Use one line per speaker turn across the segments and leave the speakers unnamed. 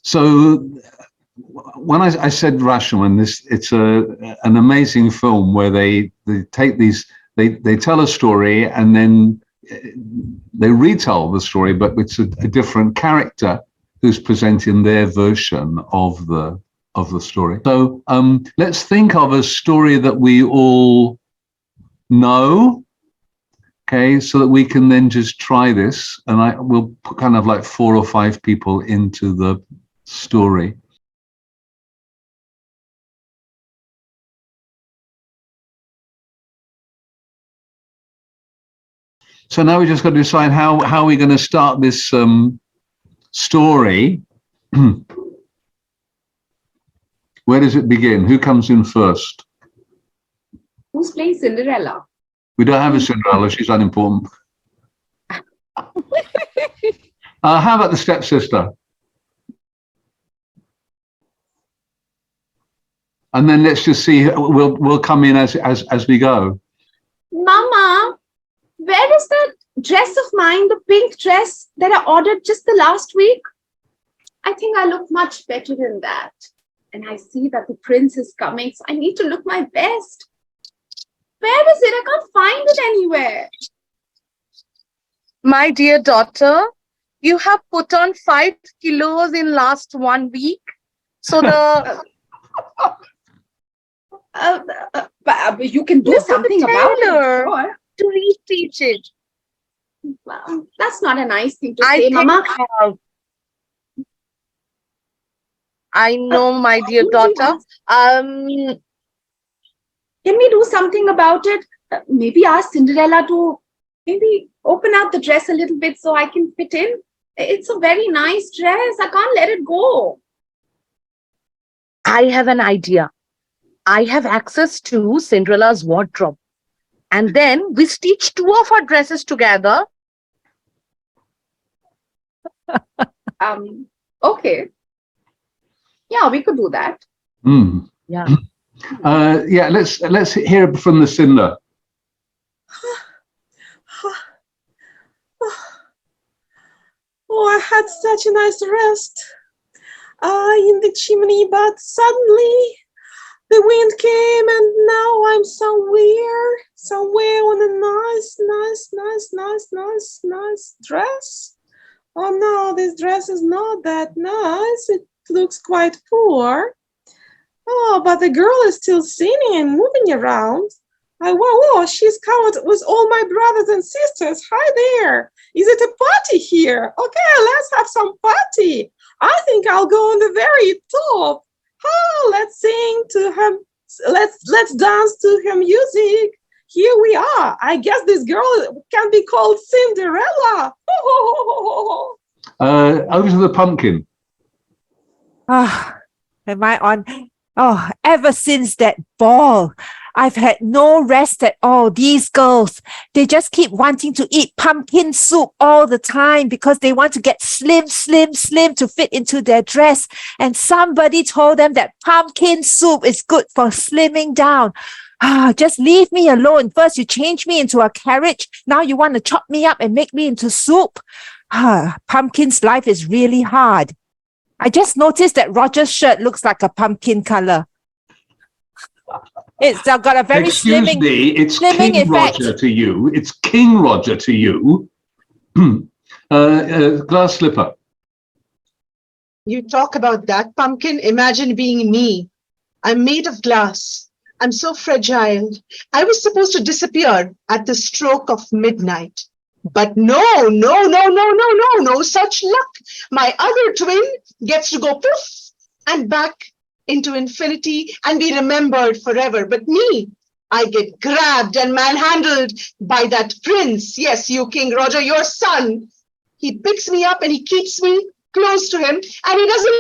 So when I said Rashomon, it's an amazing film where they take these, they tell a story and then they retell the story, but it's a different character who's presenting their version of the story. So let's think of a story that we all know, okay, so that we can then just try this, and we'll put kind of like 4 or 5 people into the story. So now we just got to decide how we're going to start this story. Where does it begin? Who comes in first?
Who's playing Cinderella?
We don't have a Cinderella. She's unimportant. How about the stepsister? And then let's just see. We'll come in as we go.
Mama, where is that dress of mine, the pink dress that I ordered just the last week? I think I look much better than that. And I see that the prince is coming, so I need to look my best. Where is it? I can't find it anywhere.
My dear daughter, you have put on 5 kilos in last 1 week. So the...
you can do something about it. Sure.
To reteach it.
Well, that's not a nice thing to say, Mama.
I know, my dear daughter.
Can we do something about it? Maybe ask Cinderella to maybe open out the dress a little bit so I can fit in. It's a very nice dress. I can't let it go.
I have an idea. I have access to Cinderella's wardrobe. And then we stitch 2 of our dresses together.
Okay. Yeah, we could do that.
Yeah.
Yeah, let's hear from the Cinder.
Oh, I had such a nice rest in the chimney, but suddenly the wind came and now I'm somewhere on a nice dress. Oh no, this dress is not that nice. It looks quite poor. Oh, but the girl is still singing and moving around. Whoa, she's covered with all my brothers and sisters. Hi there. Is it a party here? Okay, let's have some party. I think I'll go on the very top. Oh, let's sing to her. Let's dance to her music. Here we are. I guess this girl can be called Cinderella.
Over to the pumpkin.
Am I on? Oh, ever since that ball, I've had no rest at all. These girls, they just keep wanting to eat pumpkin soup all the time because they want to get slim to fit into their dress. And somebody told them that pumpkin soup is good for slimming down. Just leave me alone. First, you change me into a carriage. Now you want to chop me up and make me into soup. Pumpkin's life is really hard. I just noticed that Roger's shirt looks like a pumpkin color. It's got a very
Excuse me, it's King
effect.
Roger to you. It's King Roger to you. Glass slipper.
You talk about that, pumpkin. Imagine being me. I'm made of glass. I'm so fragile. I was supposed to disappear at the stroke of midnight. But no such luck. My other twin gets to go poof and back into infinity and be remembered forever. But me, I get grabbed and manhandled by that prince. Yes, you, King Roger, your son. He picks me up and he keeps me close to him and he doesn't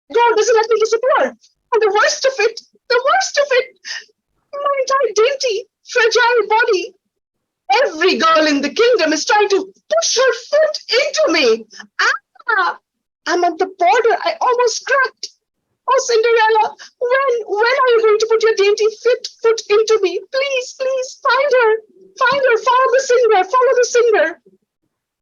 let me disappear. And the worst of it, my entire dainty, fragile body. Every girl in the kingdom is trying to push her foot into me. I'm at the border. I almost cracked. Oh, Cinderella, when are you going to put your dainty foot into me? Please, find her. Follow the singer.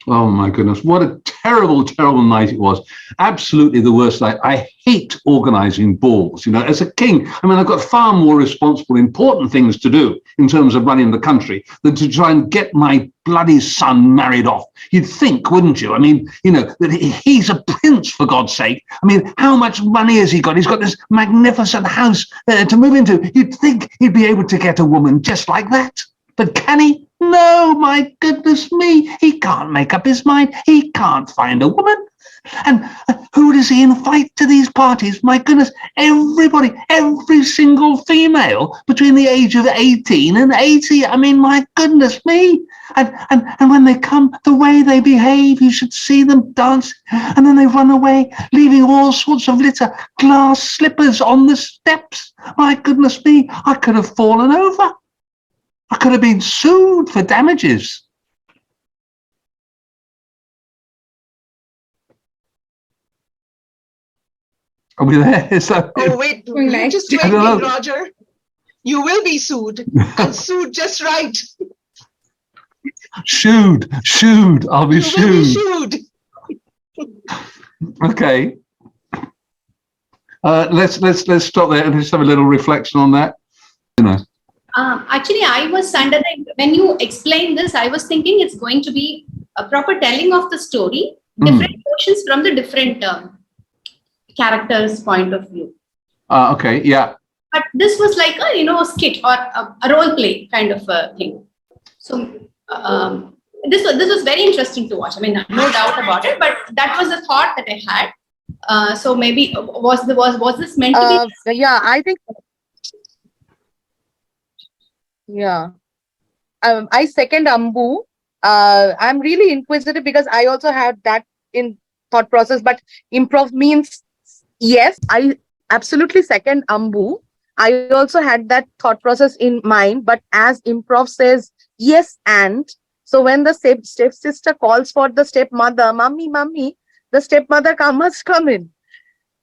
Oh my goodness, what a terrible, terrible night it was. Absolutely the worst night. I hate organizing balls. You know, as a king, I mean, I've got far more responsible, important things to do in terms of running the country than to try and get my bloody son married off. You'd think, wouldn't you? I mean, you know, that he's a prince, for God's sake. I mean, how much money has he got? He's got this magnificent house to move into. You'd think he'd be able to get a woman just like that. But can he? No, my goodness me. He can't make up his mind. He can't find a woman. And who does he invite to these parties? My goodness, everybody, every single female between the age of 18 and 80. I mean, my goodness me. And when they come, the way they behave, you should see them dance. And then they run away, leaving all sorts of litter, glass slippers on the steps. My goodness me, I could have fallen over. I could have been sued for damages. Are we there? Is that
Oh, wait, you just wait, Roger. You will be sued, and sued just right.
Shooed. I'll be
You will
shooed.
be sued.
Okay. Let's stop there and just have a little reflection on that. You know.
Actually, I was under when you explained this, I was thinking it's going to be a proper telling of the story, different portions from the different characters' point of view.
Okay, yeah.
But this was like a skit or a role play kind of a thing. So this was very interesting to watch. I mean, no doubt about it. But that was the thought that I had. So maybe was this meant to be?
Yeah, I think. Yeah. I second Ambu. I'm really inquisitive because I also had that in thought process, but improv means yes, I absolutely second Ambu. I also had that thought process in mind, but as improv says yes, and so when the stepsister calls for the stepmother, mummy, the stepmother must come in.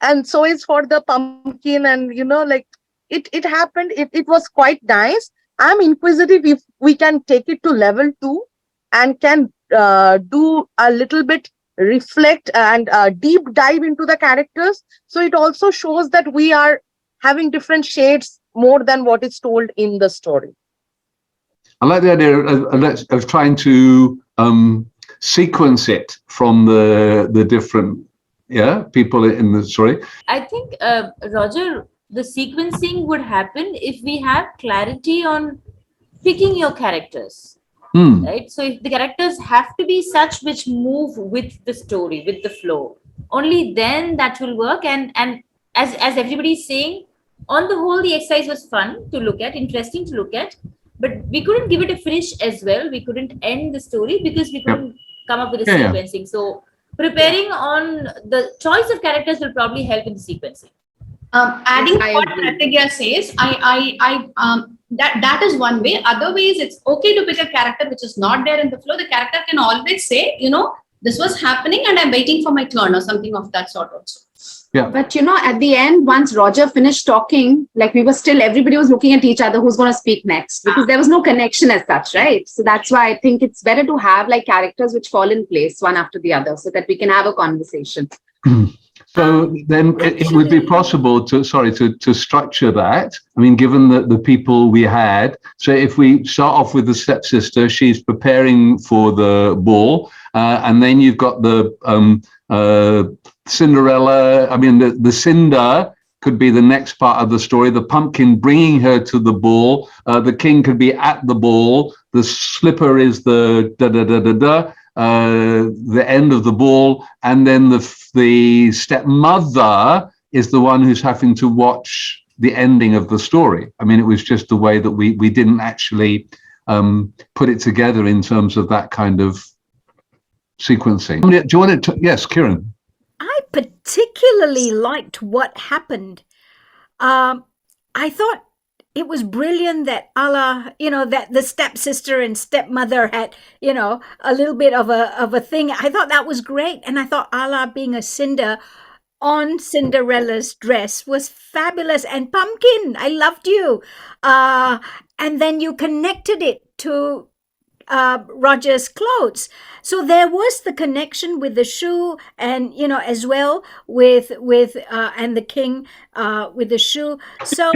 And so is for the pumpkin, and like it happened. It was quite nice. I'm inquisitive if we can take it to level 2 and can do a little bit reflect and deep dive into the characters. So it also shows that we are having different shades more than what is told in the story.
I like the idea of trying to sequence it from the different people in the story.
I think, Roger, the sequencing would happen if we have clarity on picking your characters, right? So if the characters have to be such which move with the story, with the flow, only then that will work. And as everybody's saying, on the whole, the exercise was fun to look at, interesting to look at, but we couldn't give it a finish as well. We couldn't end the story because we couldn't come up with a sequencing. So preparing on the choice of characters will probably help in the sequencing.
Adding what Pratigya says, that is one way. Other ways, it's okay to pick a character which is not there in the flow. The character can always say, this was happening and I'm waiting for my turn or something of that sort also.
Yeah.
But at the end, once Roger finished talking, like everybody was looking at each other who's going to speak next because there was no connection as such, right? So that's why I think it's better to have like characters which fall in place one after the other so that we can have a conversation.
So then it would be possible to structure that. I mean, given the people we had, so if we start off with the stepsister, she's preparing for the ball, and then you've got the Cinderella. I mean, the Cinder could be the next part of the story. The pumpkin bringing her to the ball. The king could be at the ball. The slipper is the the end of the ball, and then the stepmother is the one who's having to watch the ending of the story. I mean, it was just the way that we didn't actually put it together in terms of that kind of sequencing. Do you want to? Yes, Kiran.
I particularly liked what happened. I thought it was brilliant that that the stepsister and stepmother had, a little bit of a thing. I thought that was great. And I thought Allah being a cinder on Cinderella's dress was fabulous. And Pumpkin, I loved you. And then you connected it to Roger's clothes. So there was the connection with the shoe, and as well with and the king with the shoe. So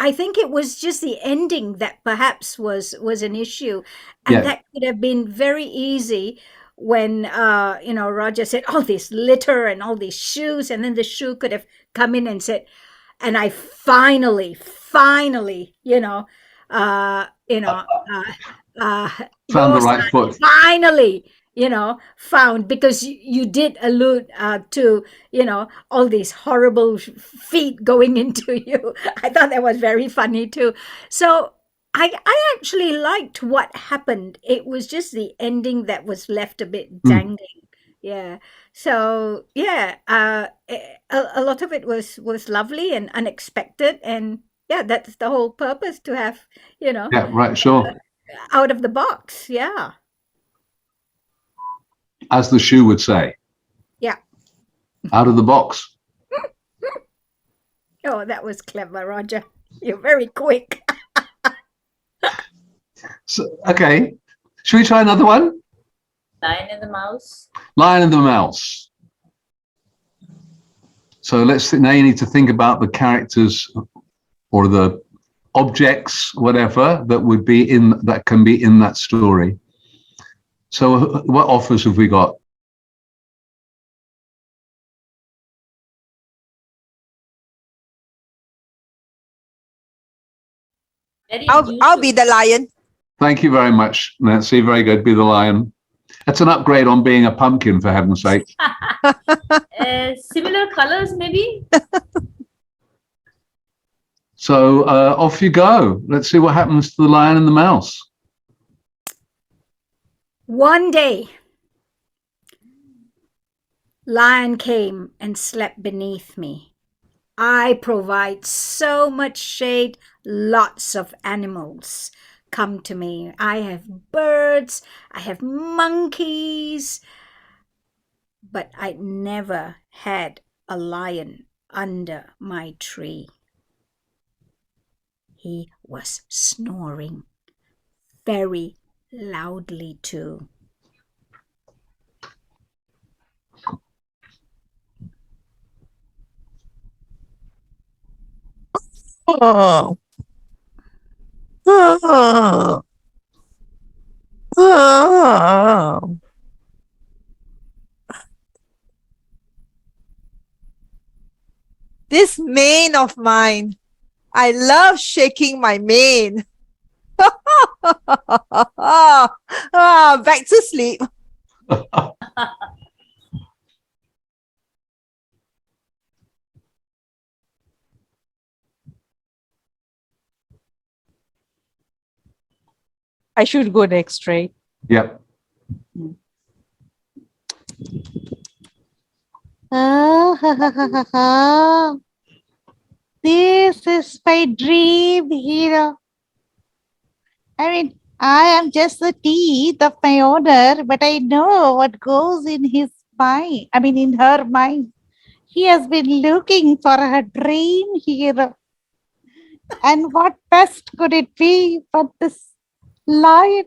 I think it was just the ending that perhaps was an issue, and
Yeah.
that could have been very easy when Roger said all this litter and all these shoes, and then the shoe could have come in and said, and I finally,
Found the
your
right
son
foot.
finally, found, because you did allude to, all these horrible feet going into you. I thought that was very funny too. So I actually liked what happened. It was just the ending that was left a bit dangling. Yeah. So yeah, a lot of it was lovely and unexpected, and yeah, that's the whole purpose, to have
Yeah, right, sure.
out of the box. Yeah.
As the shoe would say,
Yeah.
out of the box.
Oh, that was clever, Roger. You're very quick.
So, okay, should we try another one?
Lion and the Mouse.
Lion and the Mouse. So now you need to think about the characters or the objects, whatever, that can be in that story. So what offers have we got?
Very
I'll
unusual.
be the lion.
Thank you very much, Nancy. Very good. Be the lion. That's an upgrade on being a pumpkin, for heaven's sake.
Similar colors, maybe.
So off you go. Let's see what happens to the lion and the mouse.
One day, lion came and slept beneath me. I provide so much shade, lots of animals come to me. I have birds, I have monkeys, but I never had a lion under my tree. He was snoring very loudly too.
Oh. Oh. Oh. This mane of mine. I love shaking my mane. Back to sleep. I should go next, right?
Yep.
This is my dream hero. I mean, I am just the teeth of my owner, but I know what goes in his mind. I mean, in her mind. He has been looking for her dream hero. And what best could it be but this lion,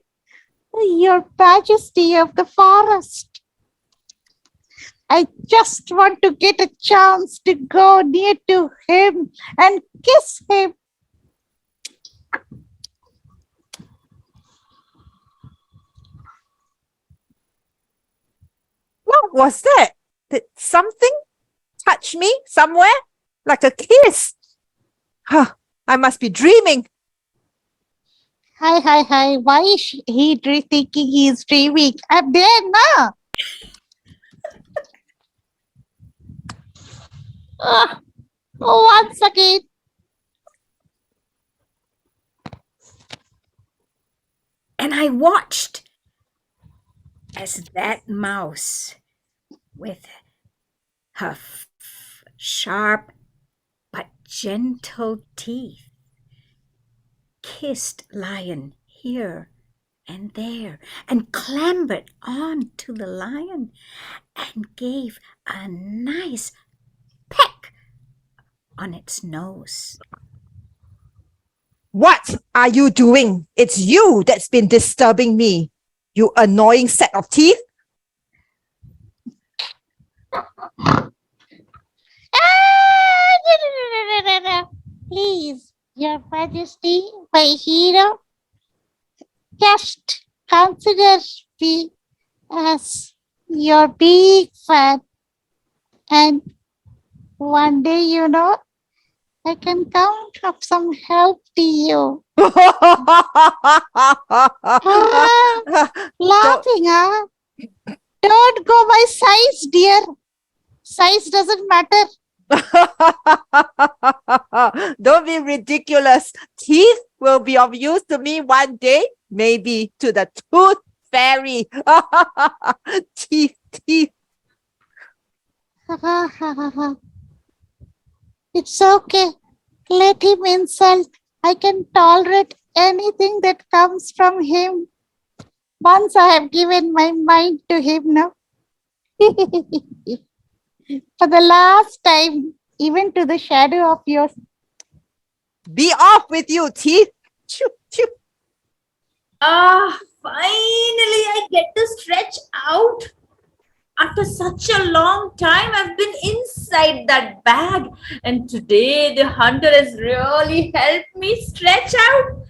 your majesty of the forest? I just want to get a chance to go near to him and kiss him.
What was that? Did something touch me somewhere? Like a kiss? Huh, I must be dreaming.
Hi. Why is he thinking he's dreaming? I'm there now. Once again.
And I watched as that mouse, with her sharp but gentle teeth, kissed lion here and there, and clambered on to the lion and gave a nice peck on its nose.
What are you doing? It's you that's been disturbing me. You annoying set of teeth.
Please, Your Majesty, my hero, just consider me as your big fan. And one day, I can count up some help to you. Laughing, huh? Don't go by size, dear. Size doesn't matter.
Don't be ridiculous. Teeth will be of use to me one day, maybe to the tooth fairy. Teeth.
It's okay. Let him insult. I can tolerate anything that comes from him. Once I have given my mind to him now. For the last time, even to the shadow of yours.
Be off with you, teeth. Choo, choo.
Finally I get to stretch out. After such a long time, I've been inside that bag. And today the hunter has really helped me stretch out.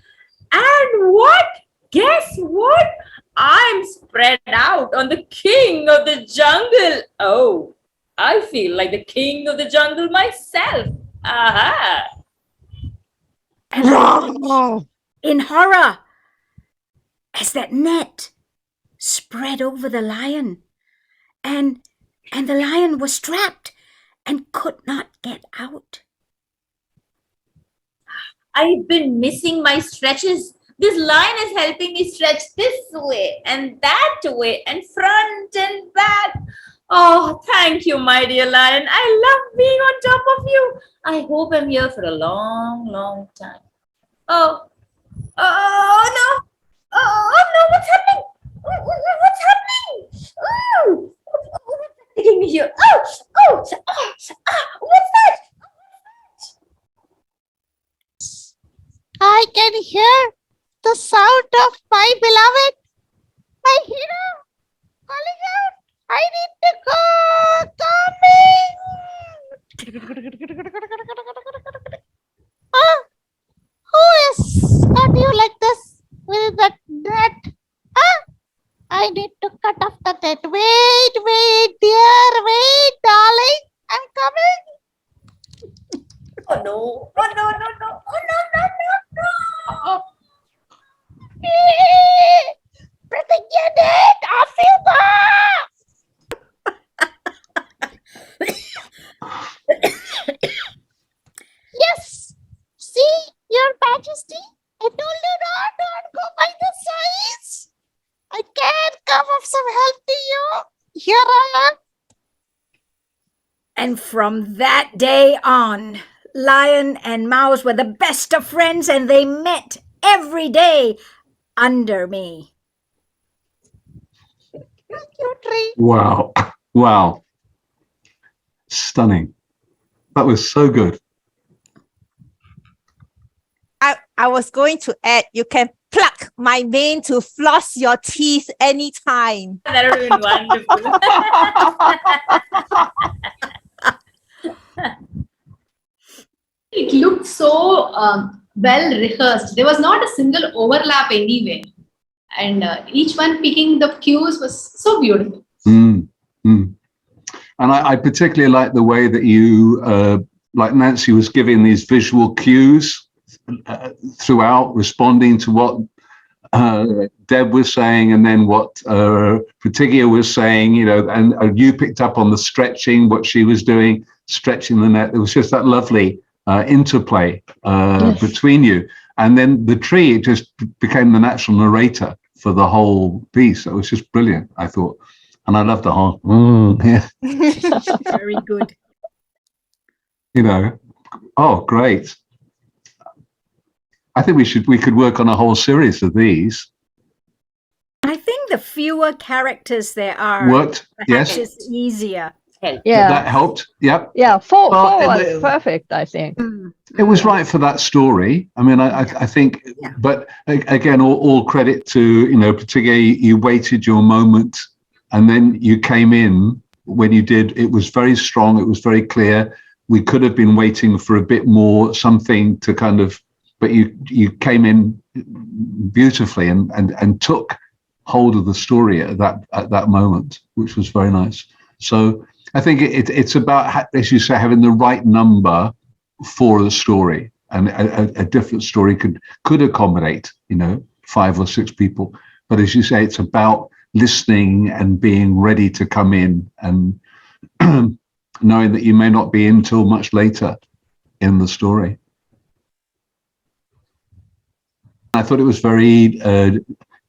And what? Guess what? I'm spread out on the king of the jungle. Oh, I feel like the king of the jungle myself. Aha!
In horror, as that net spread over the lion, and the lion was trapped and could not get out.
I've been missing my stretches. This line is helping me stretch this way and that way and front and back. Oh, thank you, my dear lion. I love being on top of you. I hope I'm here for a long, long time. Oh no. Oh no, what's happening? What's happening? Oh, what's taking me here? What's that?
I can hear the sound of my beloved, my hero, calling out. I need to go. Coming. Who is cut you like this with that net? I need to cut off the net. Wait, dear. Wait, darling. I'm coming.
Oh no.
Protect your net. Off you go. Yes. See, Your Majesty, I told you don't go by the size. I can come of some help to you. Here I am.
And from that day on, Lion and Mouse were the best of friends, and they met every day under me.
Thank you, Tree.
Wow. Stunning. That was so good.
I was going to add, you can pluck my mane to floss your teeth anytime.
That would have been wonderful.
It looked so well rehearsed. There was not a single overlap anywhere. And each one picking the cues was so beautiful.
And I particularly like the way that you, like Nancy was giving these visual cues throughout, responding to what Deb was saying, and then what Pratigia was saying, and you picked up on the stretching, what she was doing, stretching the net. It was just that lovely interplay between you. And then the tree just became the natural narrator for the whole piece. It was just brilliant, I thought. And I loved the whole, yeah.
Very good.
Oh, great. I think we could work on a whole series of these.
I think the fewer characters there are,
Worked,
perhaps
yes.
it's easier.
help.
Yeah.
That helped. Yep.
Yeah, four
Well,
was perfect, I think.
It was right for that story. I mean, I think, but again, all credit to, you know, particularly you waited your moment and then you came in when you did. It was very strong. It was very clear. We could have been waiting for a bit more, something to kind of, but you came in beautifully and took hold of the story at that moment, which was very nice. So I think it's about, as you say, having the right number for the story, and a different story could accommodate, you know, 5 or 6 people. But as you say, it's about listening and being ready to come in and knowing that you may not be in till much later in the story. I thought it was very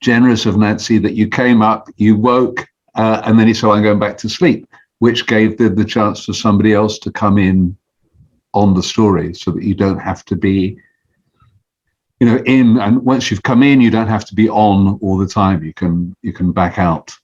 generous of Nancy that you came up, you woke, and then you said, I'm going back to sleep, which gave the chance for somebody else to come in on the story, so that you don't have to be, you know, in, and once you've come in, you don't have to be on all the time. You can back out